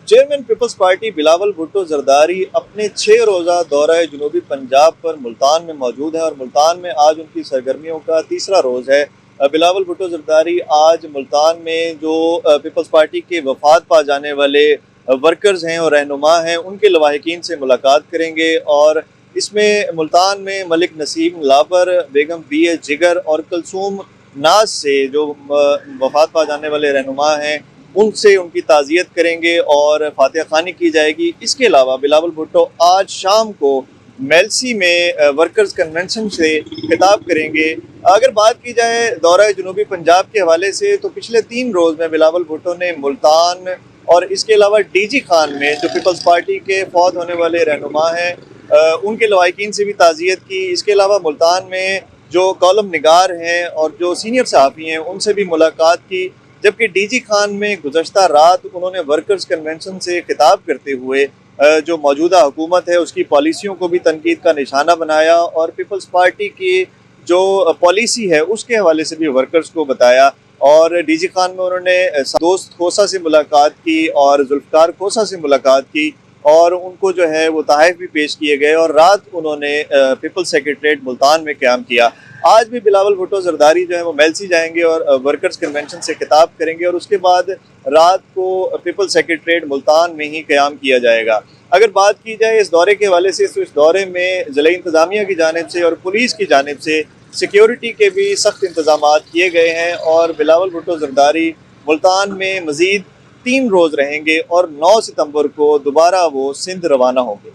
Chairman Peoples Party Bilawal Bhutto Zardari अपने 6 रोज़ा दौरा जनूबी पंजाब पर मुल्तान में मौजूद है और मुल्तान में आज उनकी सरगर्मियों का तीसरा रोज़ है। बिलावल भुट्टो जरदारी आज मुल्तान में जो पीपल्स पार्टी के वफात पा जाने वाले वर्कर्स हैं और रहनुमा हैं उनके लवाहिकीन से मुलाकात करेंगे और इसमें मुल्तान में मलिक नसीम लाबर, बेगम बी.ए. जिगर और कलसूम नाज से जो वफात पा जाने वाले रहनुमा हैं उनसे उनकी ताज़ियत करेंगे और फातिहा खानी की जाएगी। इसके अलावा बिलावल भुट्टो आज शाम को मेलसी में वर्कर्स कन्वेंशन से खिताब करेंगे। अगर बात की जाए दौरा जनूबी पंजाब के हवाले से तो पिछले 3 रोज़ में बिलावल भुट्टो ने मुल्तान और इसके अलावा डीजी खान में जो पीपल्स पार्टी के फौत होने वाले रहनुमा हैं उनके लवाहिकीन से भी ताज़ियत की। इसके अलावा मुल्तान में जो कॉलम निगार हैं और जो सीनियर सहाफ़ी हैं उनसे भी मुलाकात की, जबकि डीजी खान में गुज़श्ता रात उन्होंने वर्कर्स कन्वेंशन से खिताब करते हुए जो मौजूदा हुकूमत है उसकी पॉलिसियों को भी तनकीद का निशाना बनाया और पीपल्स पार्टी की जो पॉलिसी है उसके हवाले से भी वर्कर्स को बताया। और डीजी खान में उन्होंने दोस्त खोसा से मुलाकात की और जुल्फ़कार खोसा से मुलाकात की और उनको जो है वो तोहफ़े भी पेश किए गए और रात उन्होंने पीपल्स सेक्रेटरीट मुल्तान में क़याम किया। आज भी बिलावल भुट्टो जरदारी जो है वो मेलसी जाएंगे और वर्कर्स कन्वेंशन से खिताब करेंगे और उसके बाद रात को पीपल्स सेक्रेटरीट मुल्तान में ही क़याम किया जाएगा। अगर बात की जाए इस दौरे के हवाले से तो इस दौरे में ज़िला इंतज़ामिया की जानिब से और पुलिस की जानिब से सिक्योरिटी के भी सख्त इंतज़ामात किए गए हैं और बिलावल भुट्टो जरदारी मुल्तान में मज़ीद 3 रोज़ रहेंगे और 9 सितंबर को दोबारा वो सिंध रवाना होंगे।